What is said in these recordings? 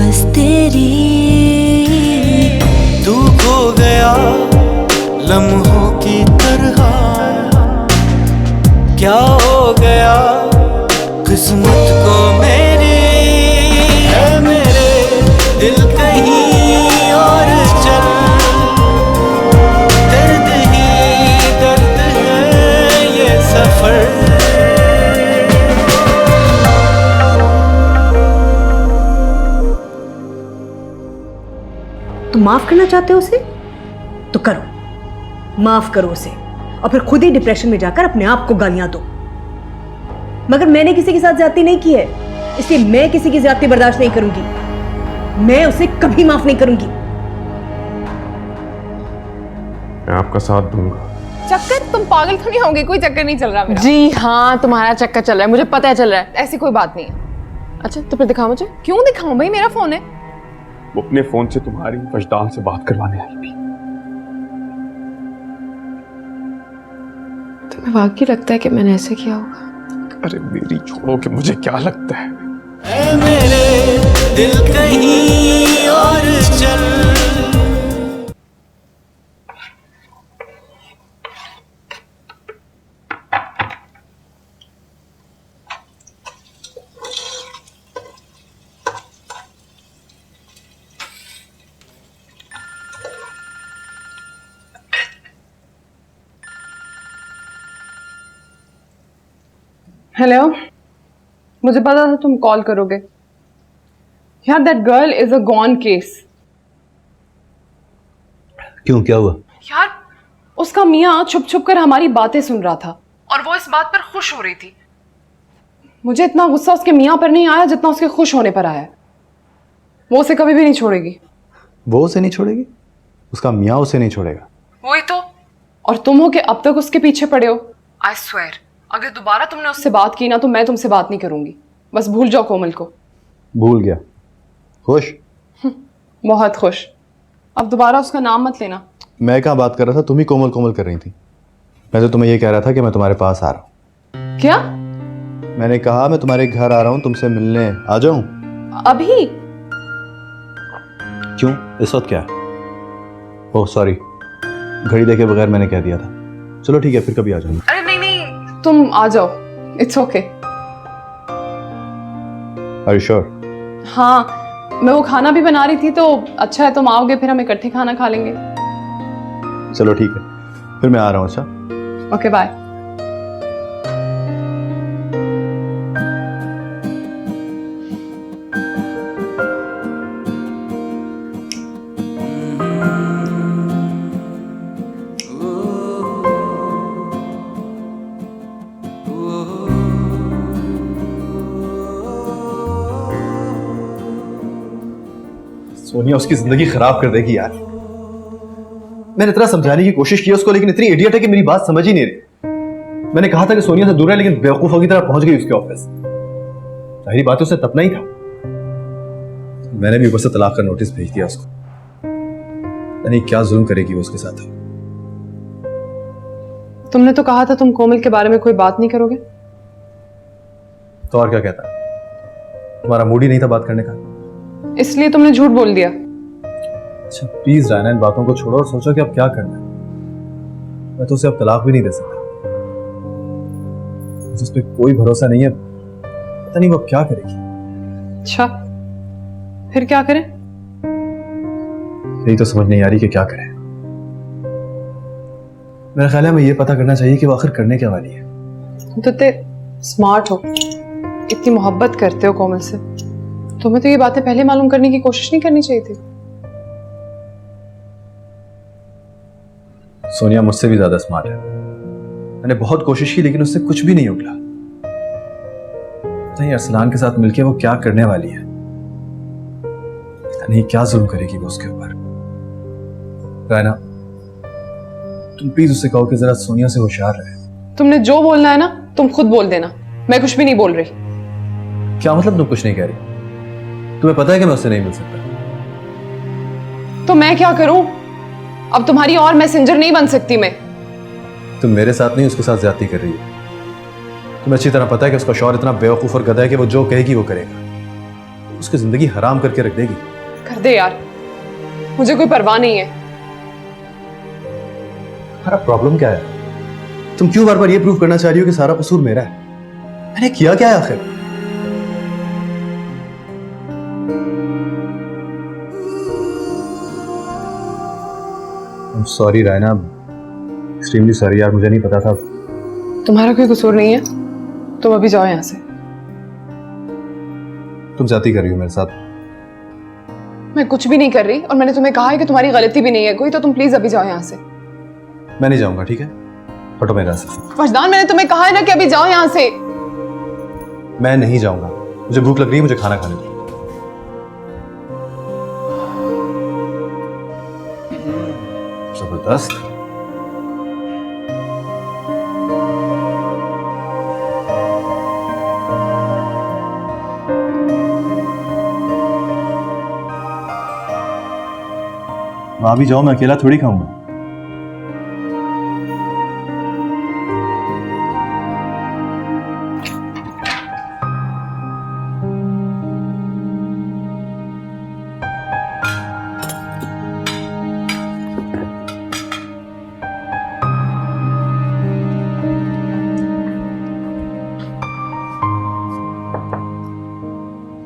बस तेरी। तू खो गया लम्हों की तरह, क्या हो गया किस्मत को मेरी। है मेरे दिल कहीं और चल, दर्द ही दर्द है ये सफर। तुम माफ करना चाहते हो उसे तो करो, माफ करो उसे और फिर खुद ही डिप्रेशन में जाकर अपने आप को गालियां दो। मगर मैंने किसी के साथ ज्यादती नहीं की है, इसलिए मैं किसी की ज्यादती बर्दाश्त नहीं करूंगी। मैं उसे कभी माफ नहीं करूंगी। मैं आपका साथ दूंगा। चक्कर? तुम पागल तो नहीं होंगे? कोई चक्कर नहीं चल रहा मेरा। जी हाँ, तुम्हारा चक्कर चल रहा है, मुझे पता है चल रहा है। ऐसी कोई बात नहीं है। अच्छा तो फिर दिखाओ मुझे। क्यों दिखाऊं भाई, मेरा फोन है। वो अपने फोन से तुम्हारी वजदान से बात करवाने आई थी। तुम्हें वाकई लगता है कि मैंने ऐसे किया होगा? अरे मेरी छोड़ो कि मुझे क्या लगता है। है मेरे दिल कहीं और चल। हेलो, मुझे पता था तुम कॉल करोगे। यार that girl is a gone case. क्यों, क्या हुआ? यार उसका मियाँ छुप छुप कर हमारी बातें सुन रहा था और वो इस बात पर खुश हो रही थी। मुझे इतना गुस्सा उसके मियाँ पर नहीं आया जितना उसके खुश होने पर आया है। वो उसे कभी भी नहीं छोड़ेगी। वो उसे नहीं छोड़ेगी? उसका मियाँ उसे नहीं छोड़ेगा? वही तो। और तुम हो कि अब तक उसके पीछे पड़े हो। आई स्वेयर, अगर दोबारा तुमने उससे बात की ना तो मैं तुमसे बात नहीं करूंगी। बस भूल जाओ कोमल को। भूल गया? खुश? बहुत खुश। अब दोबारा उसका नाम मत लेना। मैं कहाँ बात कर रहा था, तुम ही कोमल कोमल कर रही थी। मैं तो तुम्हें ये कह रहा था कि मैं तुम्हारे पास आ रहा हूँ। क्या? मैंने कहा मैं तुम्हारे घर आ रहा हूँ, तुमसे मिलने आ जाऊँ? अभी? क्यों, इस वक्त क्या है? ओह सॉरी, घड़ी देखे बगैर मैंने कह दिया था। चलो ठीक है, फिर कभी आ जाऊंगा। अरे नहीं नहीं, तुम आ जाओ, it's okay. Are you sure? हाँ, मैं वो खाना भी बना रही थी तो अच्छा है तुम आओगे, फिर हम इकट्ठे खाना खा लेंगे। चलो ठीक है, फिर मैं आ रहा हूँ। अच्छा ओके बाय। सोनिया उसकी जिंदगी खराब कर देगी यार। मैंने इतना समझाने की कोशिश की उसको, लेकिन इतनी इडियट है कि मेरी बात समझ ही नहीं रही। मैंने कहा था कि सोनिया से दूर है, लेकिन बेवकूफों की तरह पहुंच गई उसके ऑफिस। सारी बात उसे तपना ही था। मैंने भी ऊपर से तलाक का नोटिस भेज दिया उसको। नहीं क्या जुल्म करेगी वो उसके साथ। तुमने तो कहा था तुम कोमल के बारे में कोई बात नहीं करोगे। तो और क्या कहता? तुम्हारा मूड ही नहीं था बात करने का? इसलिए तुमने झूठ बोल दिया। अच्छा प्लीज रायना, इन बातों को छोड़ो और सोचो कि अब क्या करना है। मैं तो उसे अब तलाक भी नहीं दे सकता। जिस पे कोई भरोसा नहीं है, पता नहीं वो अब क्या करेगी। अच्छा फिर क्या करें? यही तो समझ नहीं आ रही कि क्या करें। मेरा ख्याल है हमें ये पता करना चाहिए कि वो आखिर करने क्या वाली है। तुम तो इतने स्मार्ट हो, इतनी मोहब्बत करते हो कोमल से, तुम्हें तो ये बातें पहले मालूम करने की कोशिश नहीं करनी चाहिए थी। सोनिया मुझसे भी ज्यादा स्मार्ट है। मैंने बहुत कोशिश की लेकिन उससे कुछ भी नहीं उगला। पता नहीं अरसलान के साथ मिलके वो क्या करने वाली है। पता नहीं क्या जुल्म करेगी वो उसके ऊपर। रायना तुम प्लीज उससे कहो कि जरा सोनिया से होशियार रहे। तुमने जो बोलना है ना तुम खुद बोल देना, मैं कुछ भी नहीं बोल रही। क्या मतलब तुम कुछ नहीं कह रही? तुम्हें पता है कि मैं उससे नहीं मिल सकता। तो मैं क्या करूं? अब तुम्हारी और मैसेंजर नहीं बन सकती मैं। तुम मेरे साथ नहीं उसके साथ ज्यादती कर रही हो। तुम्हें अच्छी तरह पता है कि उसका शौहर इतना बेवकूफ और गधा है कि वो जो कहेगी वो करेगा। उसकी जिंदगी हराम करके रख देगी। कर दे यार, मुझे कोई परवाह नहीं है। तुम्हारा प्रॉब्लम क्या है? तुम क्यों बार बार ये प्रूव करना चाह रही हो कि सारा कसूर मेरा है? मैंने किया क्या है आखिर? सॉरी रायना, एक्सट्रीमली सॉरी यार, मुझे नहीं पता था। तुम्हारा कोई कसूर नहीं है, तुम अभी जाओ यहाँ से। तुम जाती कर रही हो मेरे साथ? मैं कुछ भी नहीं कर रही, और मैंने तुम्हें कहा है कि तुम्हारी गलती भी नहीं है कोई, तो तुम प्लीज अभी जाओ यहाँ से। मैं नहीं जाऊंगा, ठीक है? हटो मेरे रास्ते से। वजदान, मैंने तुम्हें कहा है ना कि अभी जाओ यहाँ से। मैं नहीं जाऊंगा, मुझे भूख लग रही है, मुझे खाना खाने दो। जबरदस्त। वहां भी जाओ, मैं अकेला थोड़ी खाऊंगा।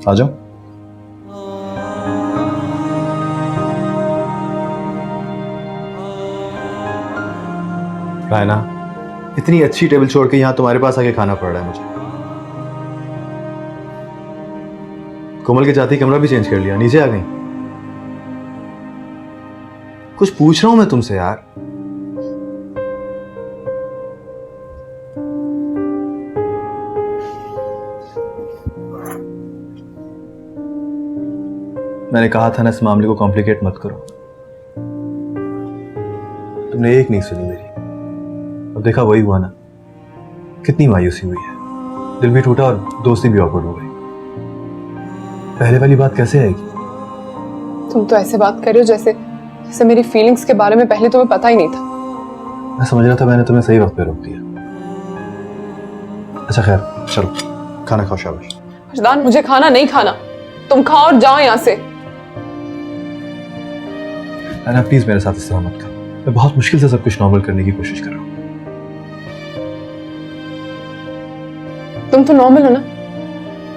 आ जाओ। रायना, इतनी अच्छी टेबल छोड़ के यहां तुम्हारे पास आके खाना पड़ रहा है मुझे। कोमल के जाती कमरा भी चेंज कर लिया, नीचे आ गई। कुछ पूछ रहा हूं मैं तुमसे यार। मैंने कहा था ना, इस मामले को कॉम्प्लिकेट मत करो। तुमने एक नहीं सुनी मेरी, अब देखा वही हुआ ना। कितनी मायूसी हुई है, दिल भी टूटा और दोस्ती भी ऑकवर्ड हो गई। पहले वाली बात कैसे आएगी? तुम तो ऐसे बात कर रहे हो जैसे जैसे मेरी फीलिंग्स के बारे में पहले तुम्हें पता ही नहीं था। मैं समझ रहा था मैंने तुम्हें सही वक्त पे रोक दिया। अच्छा खैर, चलो खाना खाओ, शाबाश। वजदान, मुझे खाना नहीं खाना, तुम खाओ और जाओ यहाँ से। ना प्लीज मेरे साथ इस तरह मत करो। मैं बहुत मुश्किल से सब कुछ नॉर्मल करने की कोशिश कर रहा हूँ। तुम तो नॉर्मल हो ना,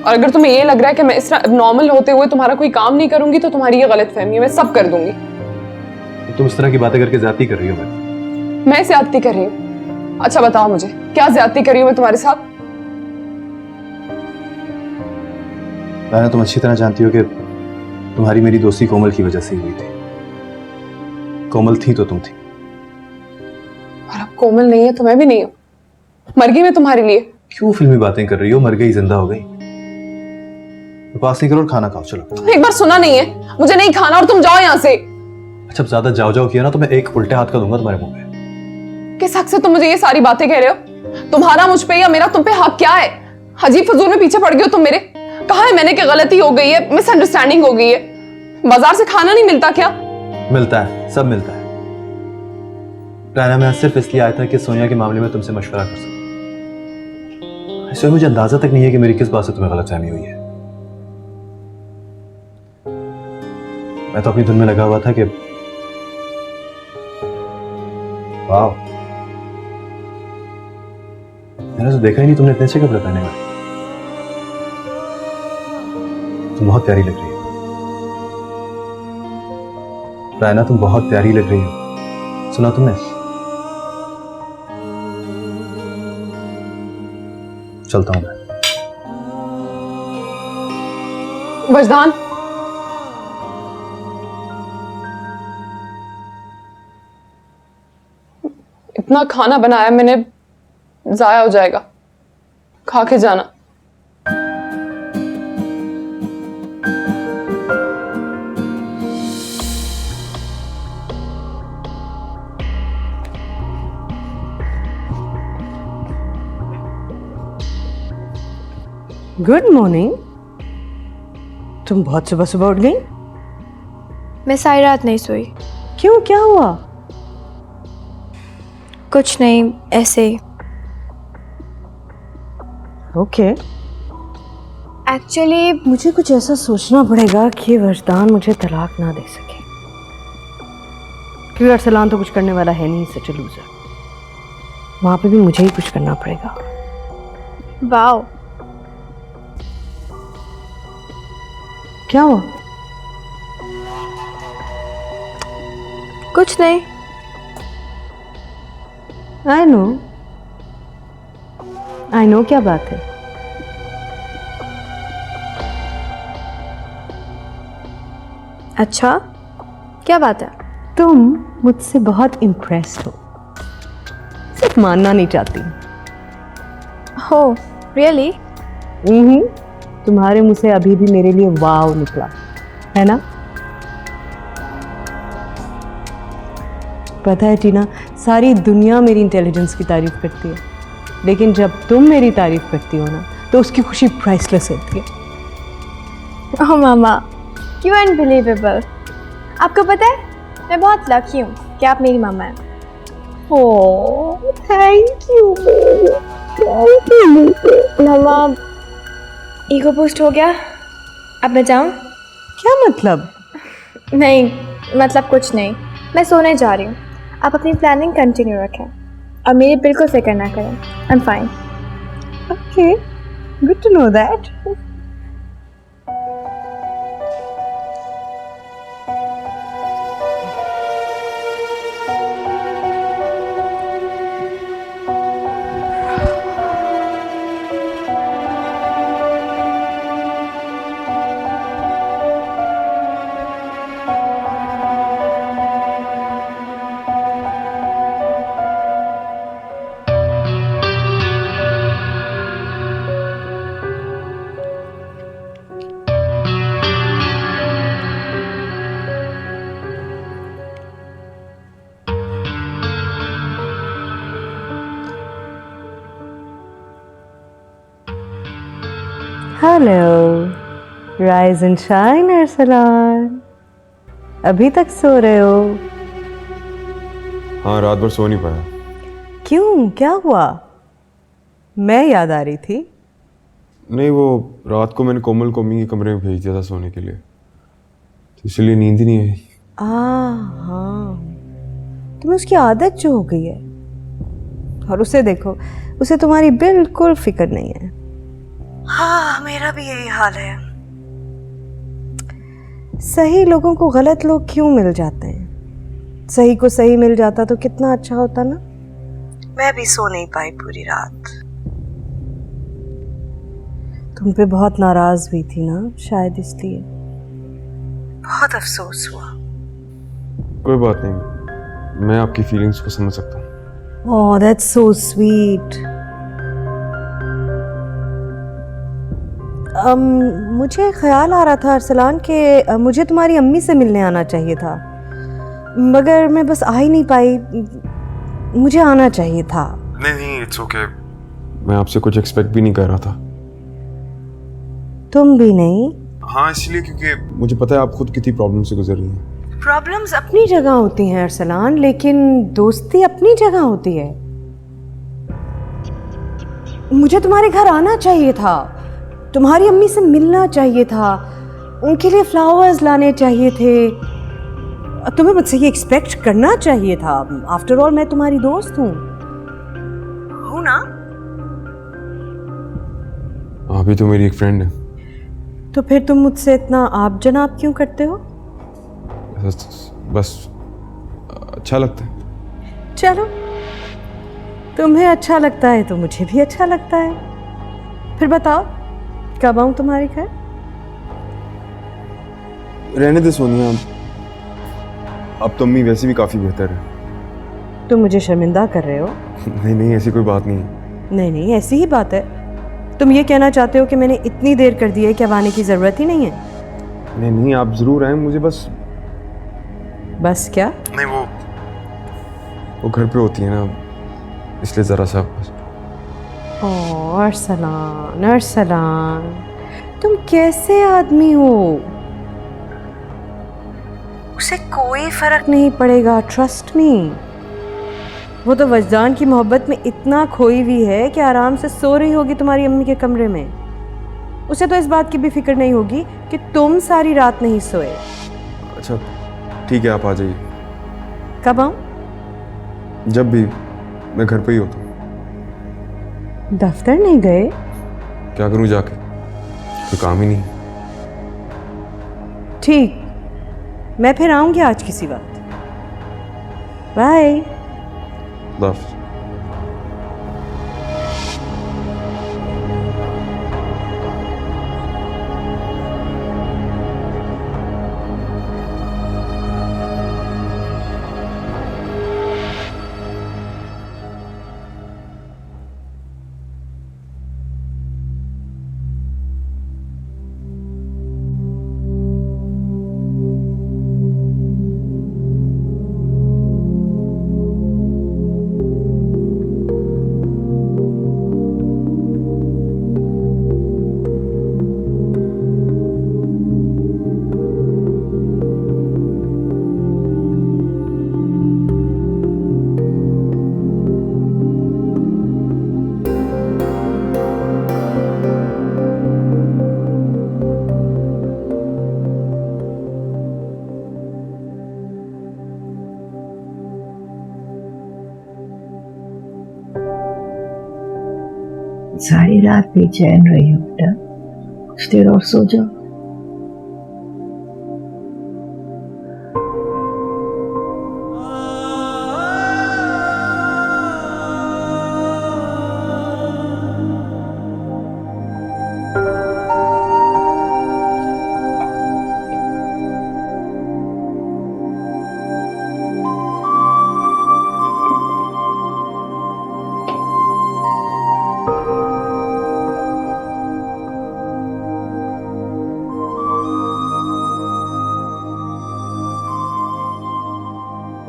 और अगर तुम्हें ये लग रहा है कि मैं इस तरह नॉर्मल होते हुए तुम्हारा कोई काम नहीं करूंगी तो तुम्हारी ये गलत फहमी है, मैं सब कर दूंगी। तुम इस तरह की बातें करके ज्यादती कर रही हो। मैं ज्यादती कर रही हूँ? अच्छा बताओ मुझे, क्या ज्यादती कर रही हूँ मैं तुम्हारे साथ? रायना, तुम अच्छी तरह जानती हो कि तुम्हारी मेरी दोस्ती कोमल की वजह से हुई थी। कोमल थी तो तुम थी, और अब कोमल नहीं है तो मैं भी नहीं हूँ। मर गई मैं तुम्हारे लिए। क्यों फिल्मी बातें कर रही हो? मर गई, जिंदा हो गई। बकवास नहीं करो और खाना खाओ, चलो। एक बार सुना नहीं है, मुझे नहीं खाना और तुम जाओ यहाँ से। अच्छा, ज्यादा जाओ जाओ किया ना तो मैं एक उल्टे हाथ का दूंगा तुम्हारे मुंह पे। किस हक से तुम मुझे ये सारी बातें कह रहे हो? तुम्हारा मुझ पे या मेरा तुम पे हक क्या है? अजीब फजूल में पीछे पड़ गए हो तुम मेरे। कहा है मैंने कि गलती हो गई है, मिसअंडरस्टैंडिंग हो गई है। बाजार से खाना नहीं मिलता क्या? मिलता है, सब मिलता है। रायना, मैं सिर्फ इसलिए आया था कि सोनिया के मामले में तुमसे मशवरा कर सकूं। इससे मुझे अंदाजा तक नहीं है कि मेरी किस बात से तुम्हें गलतफहमी हुई है। मैं तो अपनी धुन में लगा हुआ था कि वाह, मैंने तो देखा ही नहीं तुमने इतने अच्छे कपड़े पहने हुए। तुम बहुत प्यारी लग रही हो रायना, तुम बहुत प्यारी लग रही हो। सुना तुमने? चलता हूं मैं। वजदान, इतना खाना बनाया मैंने, जाया हो जाएगा, खा के जाना। Good morning. तुम बहुत सुबह सुबह उठ गई? मैं सारी रात नहीं सोई। क्यों, क्या हुआ? कुछ नहीं, ऐसे ही। ओके। एक्चुअली मुझे कुछ ऐसा सोचना पड़ेगा कि वजदान मुझे तलाक ना दे सके, क्योंकि अरसलान तो कुछ करने वाला है नहीं, सच लूजर। वहां पे भी मुझे ही कुछ करना पड़ेगा। वाओ, क्या हुआ? कुछ नहीं। आई नो क्या बात है। अच्छा, क्या बात है? तुम मुझसे बहुत इम्प्रेस्ड हो, सिर्फ मानना नहीं चाहती। हो, रियली? तुम्हारे मुंह से अभी भी मेरे लिए वाव निकला है ना? पता है टीना, सारी दुनिया मेरी इंटेलिजेंस की तारीफ करती है, लेकिन जब तुम मेरी तारीफ करती हो ना तो उसकी खुशी प्राइसलेस होती है। ओह मामा, यू अनबिलीवेबल। आपको पता है, मैं बहुत लकी हूँ कि आप मेरी मामा हैं। Oh thank you mama, ego boost हो गया। अब मैं जाऊँ? क्या मतलब? नहीं, मतलब कुछ नहीं। मैं सोने जा रही हूँ। आप अपनी प्लानिंग कंटिन्यू रखें और मेरी बिल्कुल फिक्र ना करें। I am fine. Okay, good to know that. Hello, rise and shine Arsalan. अभी तक सो रहे हो? हाँ, रात भर सो नहीं पाया। क्यों, क्या हुआ? मैं याद आ रही थी? नहीं, वो रात को मैंने कोमल को अम्मी के कमरे में भेज दिया था सोने के लिए, तो इसलिए नींद ही नहीं आई। हाँ, तुम्हें उसकी आदत जो हो गई है, और उसे देखो, उसे तुम्हारी बिल्कुल फिक्र नहीं है। हाँ, मेरा भी यही हाल है। सही लोगों को गलत लोग क्यों मिल जाते हैं? सही को सही मिल जाता तो कितना अच्छा होता ना। मैं भी सो नहीं पाई पूरी रात। तुम पे बहुत नाराज हुई थी ना, शायद इसलिए। बहुत अफसोस हुआ। कोई बात नहीं, मैं आपकी फीलिंग्स को समझ सकता हूँ। ओह, दैट्स सो स्वीट। मुझे ख्याल आ रहा था अरसलान कि मुझे तुम्हारी अम्मी से मिलने आना चाहिए था, मगर मैं बस आ ही नहीं पाई। मुझे आना चाहिए था। नहीं, इट्स ओके। मैं आपसे कुछ एक्सपेक्ट भी नहीं कर रहा था। तुम भी नहीं? हाँ, इसलिए क्योंकि मुझे पता है आप खुद कितनी प्रॉब्लम से गुजर रही हैं। प्रॉब्लम्स अपनी जगह होती हैं अरसलान, लेकिन दोस्ती अपनी जगह होती है। मुझे तुम्हारे घर आना चाहिए था, तुम्हारी अम्मी से मिलना चाहिए था, उनके लिए फ्लावर्स लाने चाहिए थे। तुम्हें मुझसे ये एक्सपेक्ट करना चाहिए था। आफ्टर ऑल मैं तुम्हारी दोस्त हूँ ना? आप भी तो मेरी एक फ्रेंड है। तो फिर तुम मुझसे इतना आप जनाब क्यों करते हो? बस अच्छा लगता है। चलो, तुम्हें अच्छा लगता है तो मुझे भी अच्छा लगता है। फिर बताओ, कब आऊं तुम्हारे घर? रहने दे सोनिया, अब तो अम्मी वैसे भी काफ़ी बेहतर है। तुम मुझे शर्मिंदा कर रहे हो? नहीं, ऐसी कोई बात नहीं है। नहीं, ऐसी ही बात है। तुम ये कहना चाहते हो कि मैंने इतनी देर कर दी है कि अब आने की ज़रूरत ही नहीं है? नहीं, आप ज़रूर आए, मुझे बस क्या? नहीं, वो घर पे होती है ना, इसलिए ज़रा सा बस। ओह अरसलान, अरसलान, तुम कैसे आदमी हो? उसे कोई फर्क नहीं पड़ेगा, ट्रस्ट मी। वो तो वजदान की मोहब्बत में इतना खोई हुई है कि आराम से सो रही होगी तुम्हारी अम्मी के कमरे में। उसे तो इस बात की भी फिक्र नहीं होगी कि तुम सारी रात नहीं सोए। अच्छा ठीक है, आप आ जाइए। कब आऊं? जब भी, मैं घर पे ही होता हूँ। दफ्तर नहीं गए? क्या करूँ जाके, कोई काम ही नहीं। ठीक, मैं फिर आऊंगी आज किसी वक्त। बाय। बस। सारी रात बेचैन रही हो बेटा, कुछ देर और सो जाओ।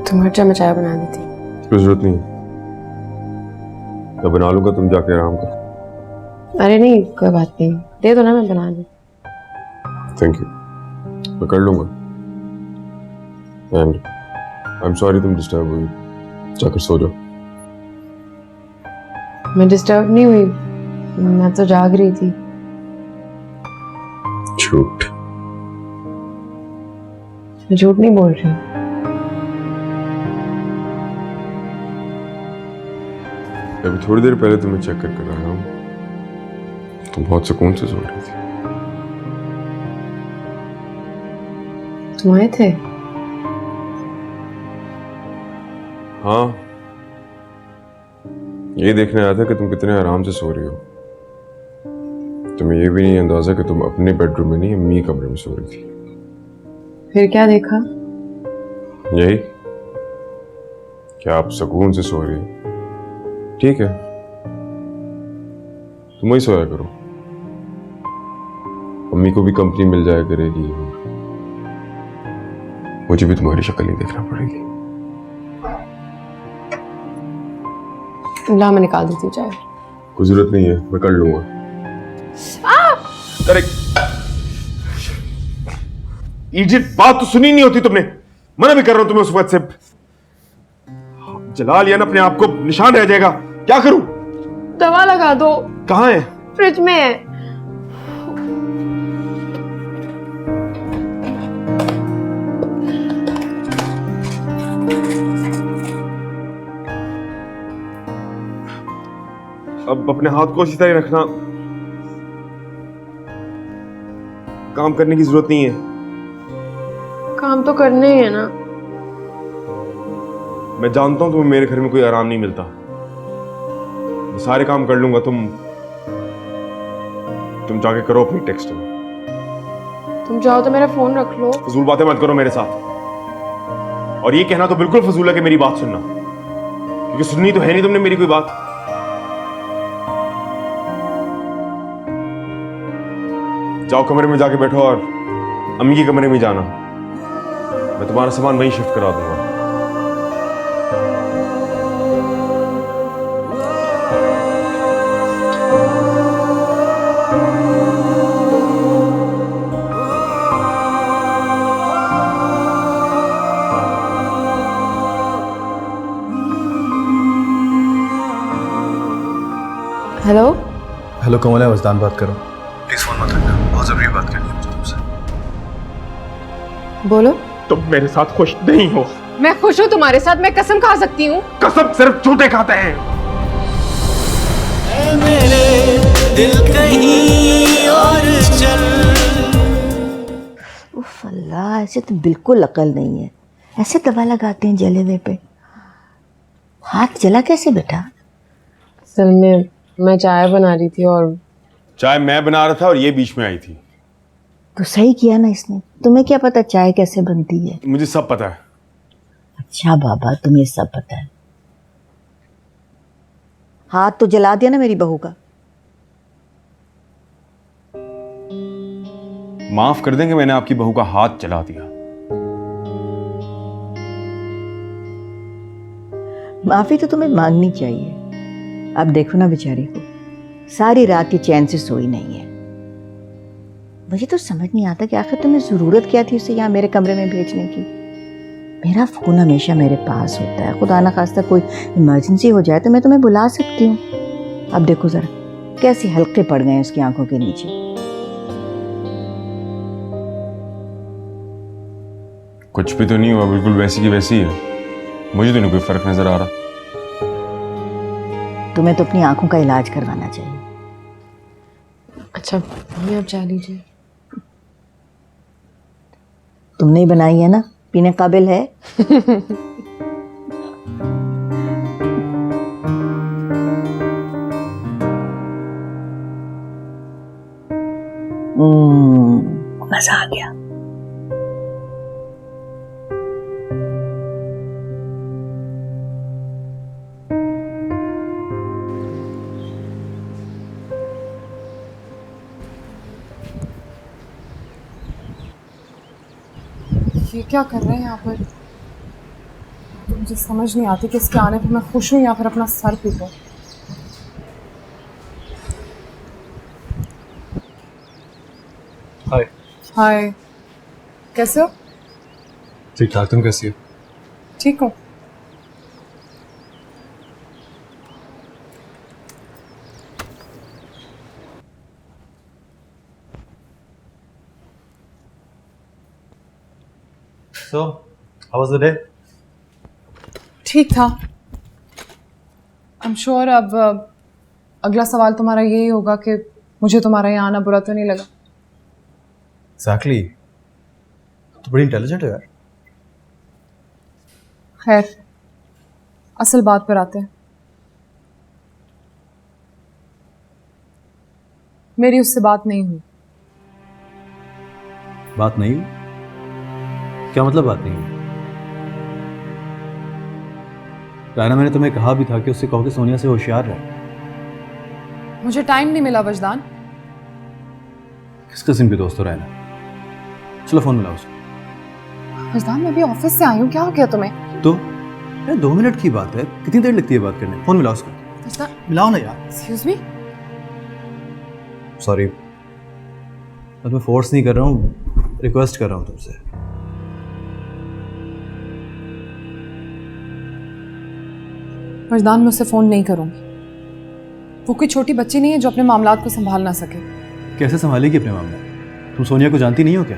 तुम हट जा, मैं चाय बना देती। कोई जरूरत नहीं, मैं बना लूंगा, तुम जाके आराम करो। अरे नहीं, कोई बात नहीं, दे दो ना, मैं बना दूँ। थैंक यू, मैं कर लूंगा। एंड आई एम सॉरी तुम डिस्टर्ब हुई, जाकर सो जाओ। मैं डिस्टर्ब नहीं हुई, मैं तो जाग रही थी। झूठ। मैं झूठ नहीं बोल रही। अभी थोड़ी देर पहले तुम्हें चेक कर आया हूँ, तुम बहुत सुकून से सो रही थी। तुम आए थे? हाँ, ये देखने आया था कि तुम कितने आराम से सो रही हो। तुम्हें ये भी नहीं अंदाजा कि तुम अपने बेडरूम में नहीं, अम्मी कमरे में सो रही थी। फिर क्या देखा? यही कि आप सुकून से सो रही हो। ठीक है, तुम ही सोया करो, अम्मी को भी कंपनी मिल जाया करेगी, मुझे भी तुम्हारी शक्ल नहीं देखना पड़ेगी। ला, मैं निकाल देती हूँ चाय। कोई जरूरत नहीं है, मैं कर लूंगा। अरे इडियट, बात तो सुनी नहीं होती तुमने, मना भी कर रहा हूं तुम्हें उस वक्त से। जला लिया ना अपने आप को, निशान रह जाएगा। क्या करूं? दवा लगा दो। कहाँ है? फ्रिज में है। अब अपने हाथ को इसी तरह रखना, काम करने की जरूरत नहीं है। काम तो करने ही है ना। मैं जानता हूं तुम्हें मेरे घर में कोई आराम नहीं मिलता, मैं सारे काम कर लूंगा। तुम जाके करो अपनी टेक्स्ट में। तुम जाओ तो मेरा फोन रख लो। फजूल बातें मत करो मेरे साथ, और ये कहना तो बिल्कुल फजूल है कि मेरी बात सुनना, क्योंकि सुननी तो है नहीं तुमने मेरी कोई बात। जाओ कमरे में जाके बैठो और अम्मी के कमरे में जाना, मैं तुम्हारा सामान वहीं शिफ्ट करा दूंगा। हेलो हेलो कमल, है वजदान बात करो। प्लीज फोन मत रखना, बहुत जरूरी बात करनी है मुझे तुमसे। बोलो। तुम मेरे साथ खुश नहीं हो। मैं खुश हूँ तुम्हारे साथ, मैं कसम खा सकती हूँ। कसम सिर्फ झूठे खाते हैं। मेरे दिल कहीं और चल। उफ अल्लाह, ऐसे तो बिल्कुल अकल नहीं है। ऐसे दवा लगाते हैं जले हुए पे। हाथ जला कैसे बेटा? असल में मैं चाय बना रही थी और चाय मैं बना रहा था और ये बीच में आई थी। तो सही किया ना इसने। तुम्हें क्या पता चाय कैसे बनती है? मुझे सब पता है। अच्छा बाबा, तुम्हें सब पता है। हाथ तो जला दिया ना मेरी बहू का। माफ कर देंगे, मैंने आपकी बहू का हाथ जला दिया। माफी तो तुम्हें मांगनी चाहिए। अब देखो ना बेचारी को, सारी रात की चैन से सोई नहीं है। मुझे तो समझ नहीं आता कि आखिर तुम्हें जरूरत क्या थी उसे यहाँ मेरे कमरे में भेजने की। मेरा फोन हमेशा मेरे पास होता है, खुदा ना खास्ता कोई इमरजेंसी हो जाए तो मैं तुम्हें बुला सकती हूँ। अब देखो जरा कैसे हल्के पड़ गए उसकी आंखों के नीचे। कुछ भी तो नहीं हुआ, बिल्कुल वैसी की वैसी है। मुझे तो नहीं कोई फर्क नजर आ रहा। तुम्हें तो अपनी आंखों का इलाज करवाना चाहिए। अच्छा मम्मी आप चाय लीजिए। तुमने ही बनाई है ना, पीने काबिल है। मजा आ गया। ये क्या कर रहे हैं यहाँ पर? तो मुझे समझ नहीं आती कि इसके आने पर मैं खुश हूँ या फिर अपना सर पीटूं। हाय। हाय, कैसे हो? ठीक ठाक, तुम कैसी हो? ठीक हूँ। So, how was the day? ठीक था। I'm sure अब अगला सवाल तुम्हारा यही होगा कि मुझे तुम्हारा यहाँ आना बुरा तो नहीं लगा। Exactly. तो बड़ी इंटेलिजेंट है यार। खैर, असल बात पर आते हैं। मेरी उससे बात नहीं हुई। बात नहीं हुई? क्या मतलब बात नहीं हुई? रायना, मैंने तुम्हें कहा भी था कि उससे कहो कि सोनिया से होशियार रहे। मुझे टाइम नहीं मिला वजदान। किस किस्म की दोस्त हो रायना? चलो फोन मिलाओ उसको। वजदान, मैं भी ऑफिस से आई हूँ, क्या हो गया तुम्हें? तो यार 2 मिनट की बात है, कितनी देर लगती है बात करने? फोन मिलाओ उसको। वजदान, मिलाओ ना यार। Excuse me. सॉरी, मैं फोर्स नहीं कर रहा हूँ, रिक्वेस्ट कर रहा हूँ तुमसे। वजदान, मैं उससे फ़ोन नहीं करूँगी। वो कोई छोटी बच्ची नहीं है जो अपने मामलात को संभाल ना सके। कैसे संभालेगी अपने मामले? तुम सोनिया को जानती नहीं हो क्या?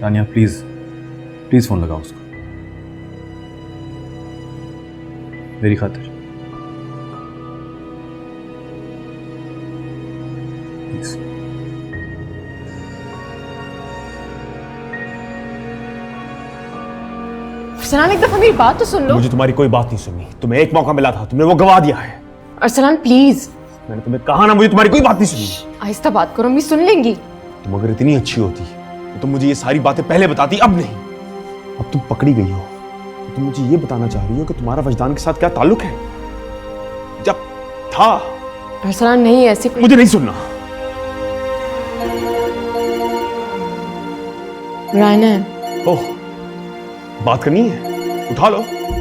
तानिया प्लीज प्लीज फोन लगाओ उसको, मेरी खातिर प्लीज। अरसलान एक दफा मेरी बात तो सुन लो। मुझे तुम्हारी कोई बात नहीं सुननी। तुम्हें एक मौका मिला था, तुमने वो गवा दिया है। अरसलान प्लीज। मैंने तुम्हें कहा ना, मुझे तुम्हारी कोई बात नहीं सुननी। आहिस्ता बात करो, मम्मी सुन लेंगी। तुम अगर इतनी अच्छी होती तो तुम मुझे ये सारी बातें पहले बताती, अब नहीं। अब तुम पकड़ी गई हो तो तुम मुझे ये बताना चाह रही हो कि तुम्हारा वजदान के साथ क्या ताल्लुक है? जब था। अरसलान नहीं ऐसी मुझे नहीं सुनना। रायना, ओह, बात करनी है? उठा लो,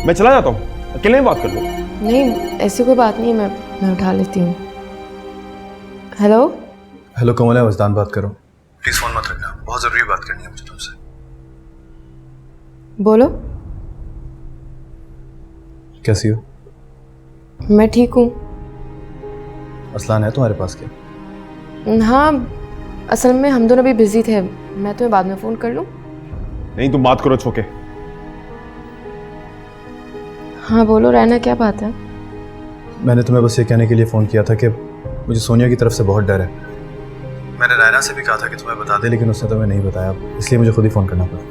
मैं चला जाता हूँ, अकेले में बात कर लो। नहीं ऐसी कोई बात नहीं, मैं उठा लेती हूँ। हेलो हेलो, कमल है, वजदान बात करो। प्लीज फोन मत रखना, बहुत जरूरी बात करनी है मुझे तुमसे। बोलो। कैसी हो? मैं ठीक हूँ। अरसलान है तुम्हारे पास क्या? हाँ, असल में हम दोनों भी बिजी थे। मैं तुम्हें बाद में फ़ोन कर लूँ? नहीं, तुम बात करो छोके। हाँ बोलो रैना, क्या बात है? मैंने तुम्हें बस ये कहने के लिए फ़ोन किया था कि मुझे सोनिया की तरफ से बहुत डर है। मैंने रैना से भी कहा था कि तुम्हें बता दे, लेकिन उसने तुम्हें नहीं बताया, इसलिए मुझे खुद ही फ़ोन करना पड़ा।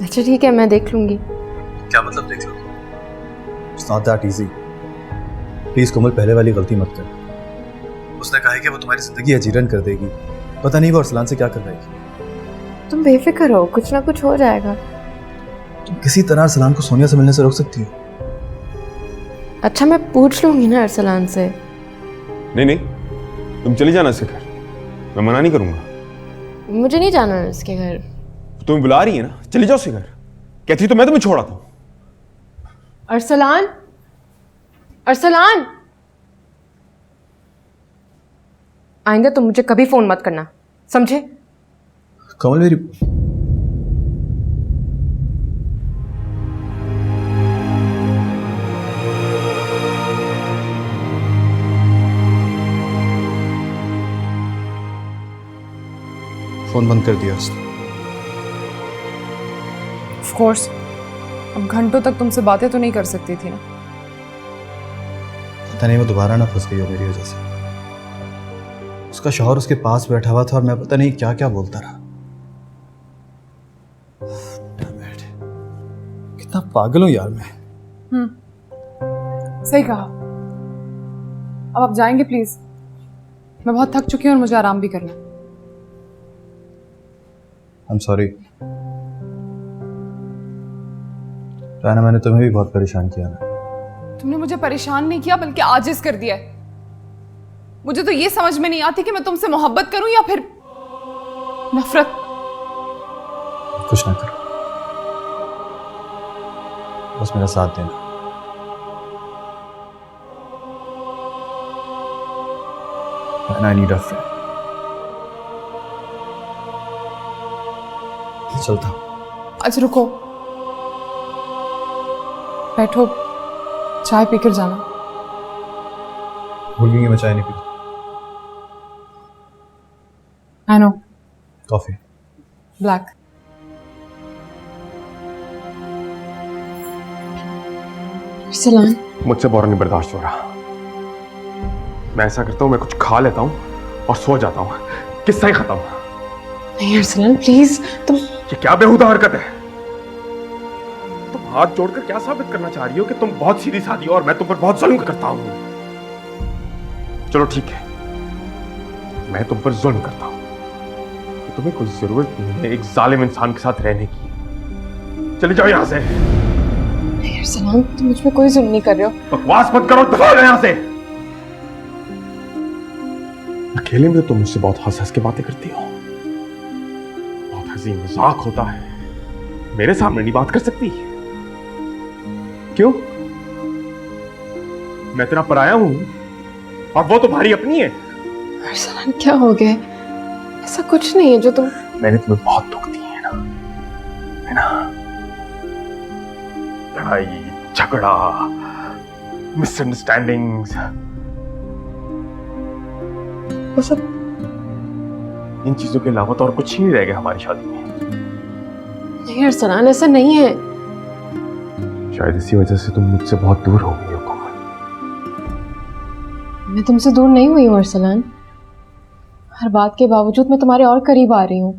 अच्छा ठीक है, मैं देख लूँगी। क्या मतलब देख लो? It's not that easy. Please Komal, पहले वाली गलती मत कर। उसने कहा है कि वो तुम्हारी जिंदगी अजीरन कर देगी। पता नहीं वो अरसलान से क्या करवाएगी। तुम बेफिक्र हो, कुछ ना कुछ हो जाएगा। तुम किसी तरह अरसलान को सोनिया से मिलने से रोक सकती हो। अच्छा मैं पूछ लूँगी ना अरसलान से। नहीं नहीं, तुम चली जाना इसके घर, मैं मना नहीं करूंगा। मुझे नहीं जाना है उसके घर। तुम्हें बुला रही है ना, चली जाओ उसके घर। कहती तो मैं तुम्हें छोड़ा था। अरसलान, अरसलान, आइंदा तुम मुझे कभी फोन मत करना, समझे? कमल मेरी फोन बंद कर दिया उसने। ऑफ कोर्स, अब घंटों तक तुमसे बातें तो नहीं कर सकती थी ना। पता नहीं वो दोबारा ना फंस गई हो मेरी वजह से। उसका शौहर उसके पास बैठा हुआ था और मैं पता नहीं क्या क्या बोलता रहा। Damn it. कितना पागल हूं यार मैं। सही कहा। अब आप जाएंगे प्लीज? मैं बहुत थक चुकी हूँ और मुझे आराम भी करना है। I'm sorry. राना, मैंने तुम्हें भी बहुत परेशान किया ना। तुमने मुझे परेशान नहीं किया, बल्कि आजिज कर दिया है। मुझे तो ये समझ में नहीं आती कि मैं तुमसे मोहब्बत करूं या फिर नफरत। कुछ ना करो, बस मेरा साथ देना। And I need a friend. चलता हूं। अच्छा रुको, बैठो, चाय पीकर जाना। भूल गई मैं चाय नहीं पीती। I know. Coffee. Black. Arsalan, मुझसे और नहीं बर्दाश्त हो रहा। मैं ऐसा करता हूँ, मैं कुछ खा लेता हूँ और सो जाता हूँ। किस्सा ही खत्म। नहीं अरसलान प्लीज, तुम ये क्या बेहुदा हरकत है? तुम हाथ जोड़कर क्या साबित करना चाह रही हो कि तुम बहुत सीधी सादी हो और मैं तुम पर बहुत जुल्म करता हूं? चलो ठीक है, मैं तुम पर जुल्म करता हूं। तुम्हें कोई जरूरत नहीं है एक जालिम इंसान के साथ रहने की। चले जाओ यहां से। नहीं अरसलान, तुम मुझ पे कोई जुल्म नहीं कर रहे हो। बकवास मत करो, दफा हो यहां से। अकेले में तो तुम मुझसे बहुत हंस हंस के बातें करती हो। बहुत हंसी मजाक होता है, मेरे सामने नहीं बात कर सकती। क्यों? मैं तेरा पराया हूं और वो तुम्हारी अपनी है। अरसलान क्या हो गया? ऐसा कुछ नहीं है जो तुम। मैंने तुम्हें बहुत दुख दिए है ना, है ना? लड़ाई झगड़ा, मिसअंडरस्टैंडिंग्स, वो सब, इन चीजों के अलावा तो और कुछ ही नहीं रह गया हमारी शादी में। नहीं अरसलान, ऐसा नहीं है। शायद इसी वजह से तुम मुझसे बहुत दूर हो गई हो कोमल। मैं तुमसे दूर नहीं हुई हूँ अरसलान। हर बात के बावजूद मैं तुम्हारे और करीब आ रही हूँ।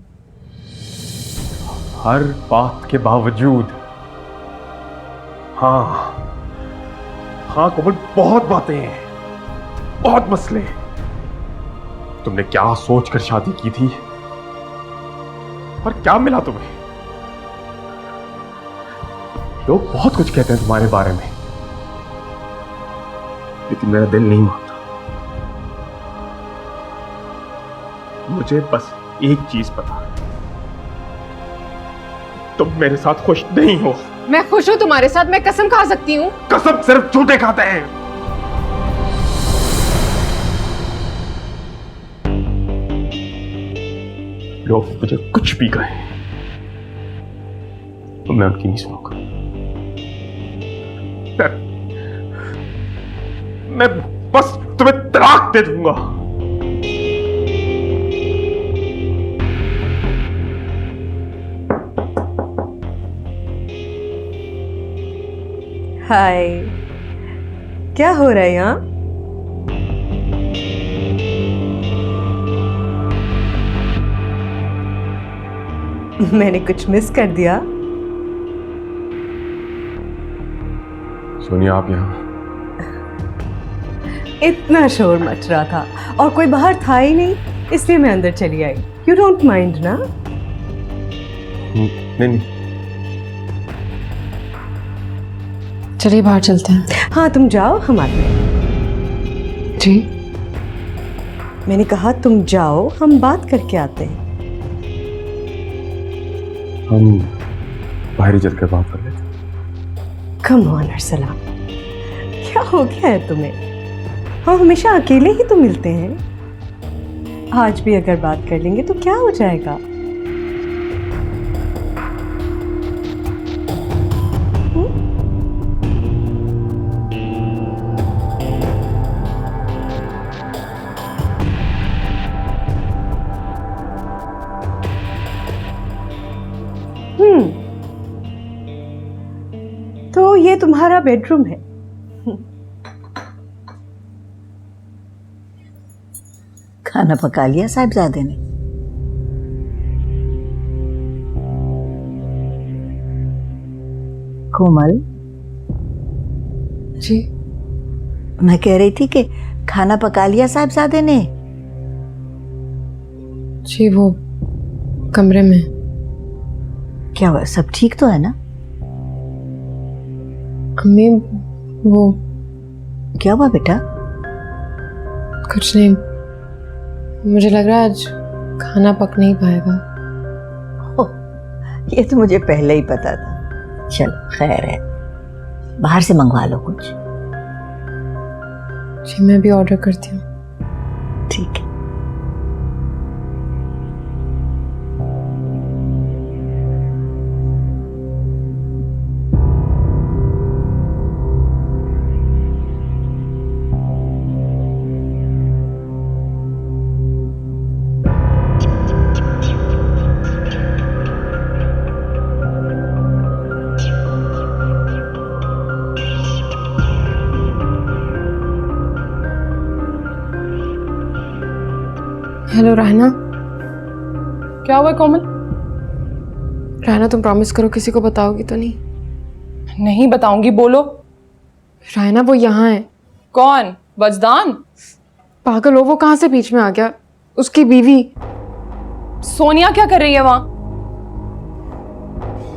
हर बात के बावजूद? हाँ हाँ कोमल, बहुत बातें हैं, बहुत मसले। तुमने क्या सोचकर शादी की थी और क्या मिला तुम्हें? लोग बहुत कुछ कहते हैं तुम्हारे बारे में, लेकिन मेरा दिल नहीं मानता। मुझे बस एक चीज पता है, तुम मेरे साथ खुश नहीं हो। मैं खुश हूँ तुम्हारे साथ, मैं कसम खा सकती हूँ। कसम सिर्फ झूठे खाते हैं। लोग मुझे कुछ भी कहें तो मैं उनकी नहीं सुनूंगा। मैं बस तुम्हें तलाक दे दूंगा। हाय, क्या हो रहा है यहाँ? मैंने कुछ मिस कर दिया? सोनिया आप यहाँ? इतना शोर मच रहा था और कोई बाहर था ही नहीं, इसलिए मैं अंदर चली आई। यू डोंट माइंड ना? नहीं नहीं। चलिए बाहर चलते हैं। हाँ तुम जाओ, हम आते हैं। जी मैंने कहा तुम जाओ, हम बात करके आते हैं। हम बाहर ही चलकर बात कर लेते। कम ऑन अरसलान, क्या हो गया है तुम्हें? हम हमेशा अकेले ही तो मिलते हैं। आज भी अगर बात कर लेंगे तो क्या हो जाएगा? तो ये तुम्हारा बेडरूम है। खाना पका लिया साहिबजादे ने? कोमल, जी मैं कह रही थी कि खाना पका लिया साहिबजादे ने? जी वो कमरे में। क्या हुआ, सब ठीक तो है ना? अम्मी वो क्या हुआ बेटा? कुछ नहीं, मुझे लग रहा है आज खाना पक नहीं पाएगा। ये तो मुझे पहले ही पता था। चलो खैर है, बाहर से मंगवा लो कुछ। जी मैं भी ऑर्डर करती हूँ। ठीक है। हेलो रहना। क्या हुआ कोमल? रहना तुम प्रॉमिस करो किसी को बताओगी तो नहीं? नहीं बताऊंगी, बोलो। रहना वो यहाँ है। कौन? वजदान? पागल हो, वो कहाँ से बीच में आ गया? उसकी बीवी। सोनिया क्या कर रही है वहां?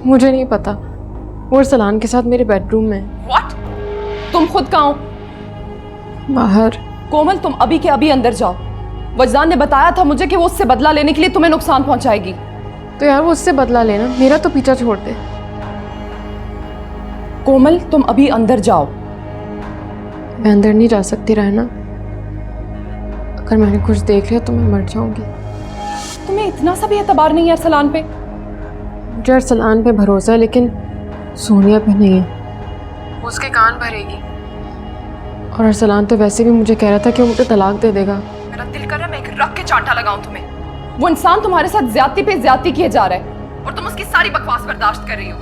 मुझे नहीं पता, वो अरसलान के साथ मेरे बेडरूम में। व्हाट? तुम खुद कहाँ हो? बाहर। कोमल तुम अभी के अभी अंदर जाओ। वजदान ने बताया था मुझे कि वो उससे बदला लेने के लिए तुम्हें नुकसान पहुंचाएगी। तो यार वो उससे बदला लेना, मेरा तो पीछा छोड़ दे। कोमल तुम अभी अंदर जाओ। मैं अंदर नहीं जा सकती रहना, अगर मैंने कुछ देख लिया तो मैं मर जाऊंगी। तुम्हें इतना सा भी एतबार नहीं है अरसलान पे? मुझे अरसलान पे भरोसा है लेकिन सोनिया पे नहीं है। वो उसके कान भरेगी, और अरसलान तो वैसे भी मुझे कह रहा था कि वो मुझे तलाक दे देगा। मेरा दिल कर रहा है मैं एक रख के चांटा लगाऊं तुम्हें। वो इंसान तुम्हारे साथ ज्यादती पे ज्यादती किए जा रहा है और तुम उसकी सारी बकवास बर्दाश्त कर रही हो।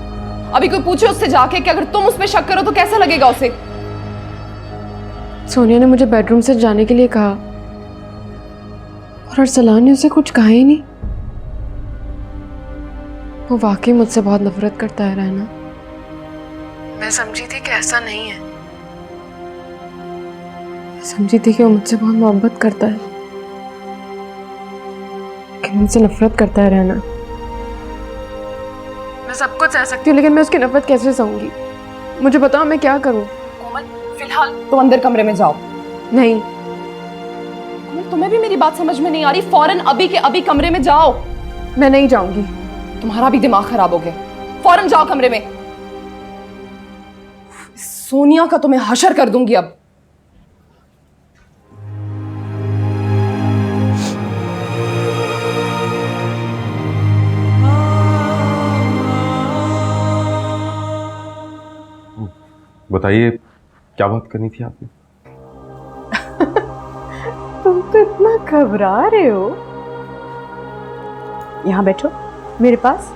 अभी कोई पूछे उससे जाके कि अगर तुम उस पे शक करो तो कैसा लगेगा उसे? सोनिया ने मुझे बेडरूम से जाने के लिए कहा और अरसलान ने उसे कुछ कहा ही नहीं। वो वाकई मुझसे बहुत नफरत करता है रहना। मैं समझी थी कि ऐसा नहीं है, मैं समझी थी कि वो मुझसे बहुत मोहब्बत करता है, लेकिन मुझसे नफरत करता है रहना। मैं सब कुछ सह सकती हूँ लेकिन मैं उसकी नफरत कैसे सहूंगी? मुझे बताओ मैं क्या करूँ? कोमल फिलहाल तो अंदर कमरे में जाओ। नहीं। कोमल तुम्हें भी मेरी बात समझ में नहीं आ रही? फौरन अभी के अभी कमरे में जाओ। मैं नहीं जाऊंगी। तुम्हारा भी दिमाग खराब हो गया, फौरन जाओ कमरे में। सोनिया का तो मैं हशर कर दूंगी अब। बताइए क्या बात करनी थी आपने? इतना घबरा रहे हो? यहाँ बैठो मेरे पास,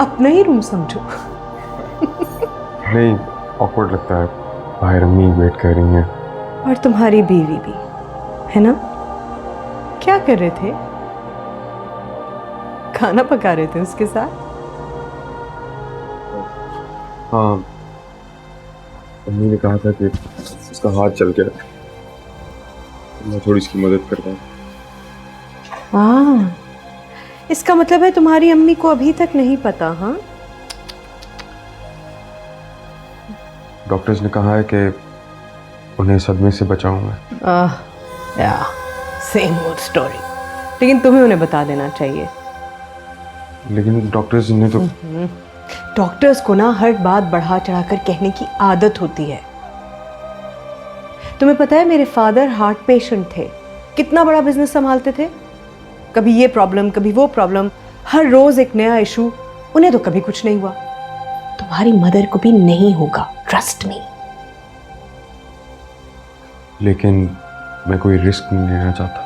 अपना ही रूम समझो। नहीं, ऑकवर्ड लगता है, बाहर अम्मी वेट कर रही हैं। और तुम्हारी बीवी भी है ना? क्या कर रहे थे? खाना पका रहे थे उसके साथ? हाँ, अम्मी ने कहा था कि उसका हाथ चल गया, मैं थोड़ी इसकी मदद कर पाऊँ। हाँ, इसका मतलब है तुम्हारी अम्मी को अभी तक नहीं पता? हाँ, डॉक्टर्स ने कहा है कि उन्हें सदमे से बचाऊं मैं। या सेम ओल्ड स्टोरी, लेकिन तुम्हें उन्हें बता देना चाहिए। लेकिन डॉक्टर्स ने तो डॉक्टर्स को ना हर बात बढ़ा चढ़ाकर कहने की आदत होती है। तुम्हें पता है मेरे फादर हार्ट पेशेंट थे, कितना बड़ा बिजनेस संभालते थे, कभी ये प्रॉब्लम कभी वो प्रॉब्लम, हर रोज एक नया इशू। उन्हें तो कभी कुछ नहीं हुआ, तुम्हारी मदर को भी नहीं होगा, ट्रस्ट मी। लेकिन मैं कोई रिस्क नहीं लेना चाहता।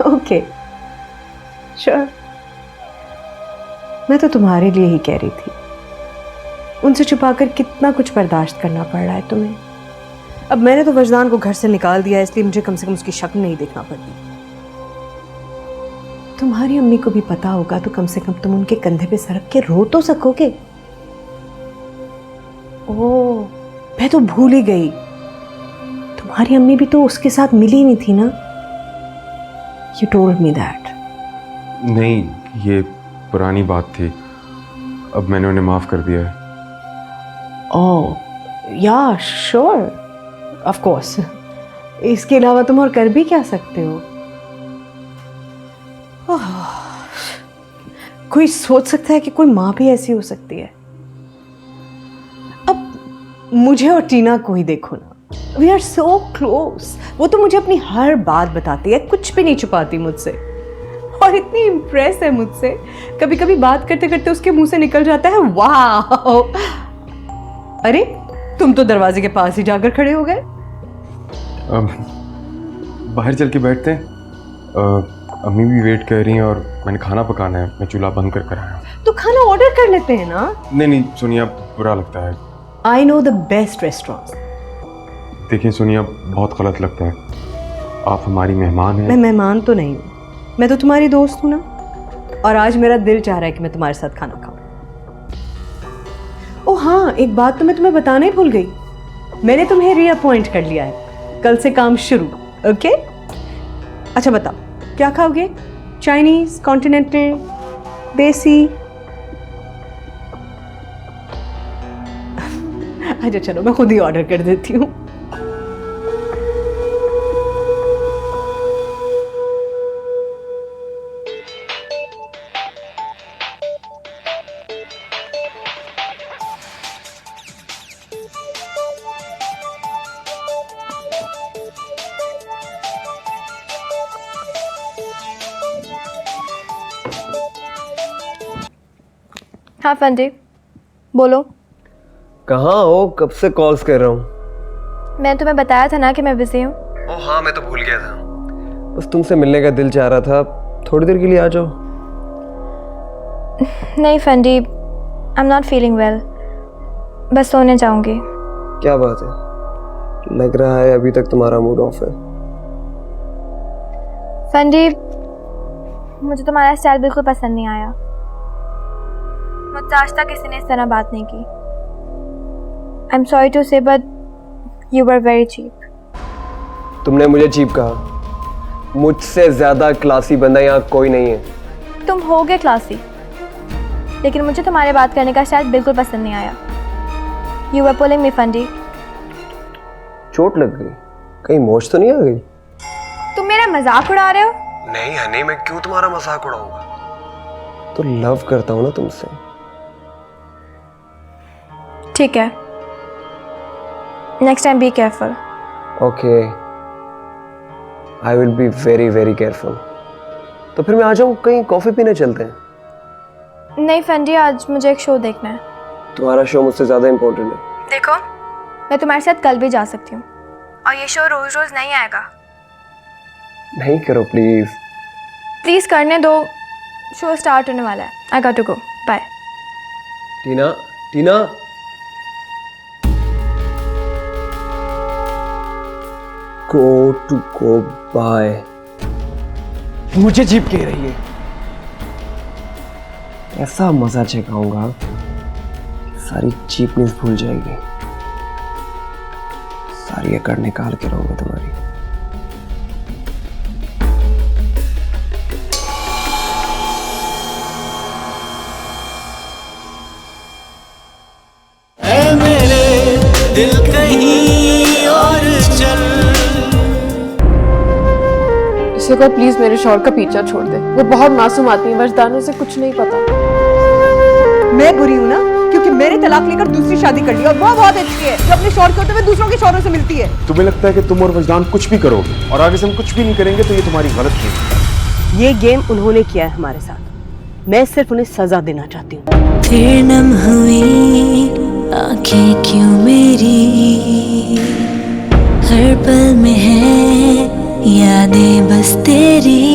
ओके श्योर, मैं तो तुम्हारे लिए ही कह रही थी। उनसे छुपाकर कितना कुछ बर्दाश्त करना पड़ रहा है तुम्हें। अब मैंने तो वजदान को घर से निकाल दिया, इसलिए मुझे कम से कम उसकी शक्ल नहीं देखना पड़ती। तुम्हारी अम्मी को भी पता होगा तो कम से कम तुम उनके कंधे पे सरक के रो तो सकोगे। ओह, मैं तो भूल ही गई, तुम्हारी अम्मी भी तो उसके साथ मिली नहीं थी ना? You told me that. नहीं, ये पुरानी बात थी, अब मैंने उन्हें माफ कर दिया है। ओह या श्योर, ऑफ कोर्स। इसके अलावा तुम और कर भी क्या सकते हो? कोई सोच सकता है कि कोई माँ भी ऐसी हो सकती है? अब मुझे और टीना को ही देखो ना, वी आर सो क्लोज। वो तो मुझे अपनी हर बात बताती है, कुछ भी नहीं छुपाती मुझसे, और इतनी इम्प्रेस है मुझसे, कभी कभी बात करते करते उसके मुंह से निकल जाता है वाह। अरे तुम तो दरवाजे के पास ही जाकर खड़े हो गए। अब बाहर चल के बैठते हैं, अम्मी भी वेट कर रही हैं और मैंने खाना पकाना है, मैं चूल्हा बंद कर आया हूँ। तो खाना ऑर्डर कर लेते हैं ना? नहीं सोनिया, बुरा लगता है। I know the best restaurants. देखिए सोनिया, बहुत गलत लगता है, आप हमारी मेहमान हैं। मैं मेहमान तो नहीं हूँ, मैं तो तुम्हारी दोस्त हूँ ना, और आज मेरा दिल चाह रहा है कि मैं तुम्हारे साथ खाना खाऊं। ओ हाँ, एक बात तो मैं तुम्हें बताना ही भूल गई, मैंने तुम्हें रीअपॉइंट कर लिया है, कल से काम शुरू। ओके अच्छा बताओ क्या खाओगे? चाइनीज, कॉन्टिनेंटल, देसी? अच्छा चलो मैं खुद ही ऑर्डर कर देती हूँ। हाँ फंडी, बोलो। कहाँ हो? कब से कॉल्स कर रहा हूँ। मैंने तुम्हें बताया था ना कि मैं बिजी हूँ। ओ हाँ, मैं तो भूल गया था। बस तुमसे मिलने का दिल चाह रहा था, थोड़ी देर के लिए आ जाओ। नहीं Fundy, I am not feeling well, बस सोने जाऊंगी। क्या बात है, लग रहा है अभी तक तुम्हारा मूड ऑफ है। फंडी, मुझे तुम्हारा स्टाइल बिल्कुल पसंद नहीं आया, मुझसे आज तक किसी ने इस तरह बात नहीं की। I am sorry to say but you were very cheap. तुमने मुझे चीप कहा? मुझसे ज्यादा क्लासी बंदा यहाँ कोई नहीं है। तुम होगे क्लासी, लेकिन मुझे तुम्हारे बात करने का स्टाइल बिल्कुल पसंद नहीं आया। You were pulling me Fundy. चोट लग गई? कहीं मोच तो नहीं आ गई? तुम मेरा मजाक उड़ा रहे हो? नहीं हनी, मैं क्यों तुम्हारा मजाक उड़ाऊंगा, तो लव करता हूँ ना तुमसे। ठीक है, next time be careful. Okay, I will be very very careful. तो फिर मैं आ जाऊँ, कहीं कॉफी पीने चलते हैं? नहीं फंडी, आज मुझे एक शो देखना है। तुम्हारा शो मुझसे ज्यादा इंपॉर्टेंट है। देखो, मैं तुम्हारे साथ कल भी जा सकती हूँ, और और ये शो रोज रोज नहीं आएगा। नहीं करो प्लीज। प्लीज करने दो, शो स्टार्ट होने वाला है। I got to go, bye. Tina, Tina. Go bye. मुझे जीप कह रही है। ऐसा मजा चखाऊंगा कि सारी चीपनेस भूल जाएगी। सारी अकड़ निकाल के रहूंगा तुम्हारी। ऐ मेरे दिल कहीं और चल। इसे को प्लीज मेरे शौहर का पीछा छोड़ दे। वो बहुत मासूम आदमी है, वजदान से कुछ नहीं पता। मैं बुरी हूँ ना, क्योंकि मैंने तलाक लेकर दूसरी शादी कर ली और वो बहुत अच्छी है जो अपने शौहर के होते हुए दूसरों के शौहरों से मिलती है। तुम्हें लगता है कि तुम और वजदान कुछ भी करोगे और आगे से हम कुछ भी नहीं करेंगे, तो ये तुम्हारी गलत है। ये गेम उन्होंने किया है हमारे साथ, मैं सिर्फ उन्हें सजा देना चाहती हूँ। फिर नम हुई आंखें क्यों मेरी, हर पल में है यादें बस तेरी।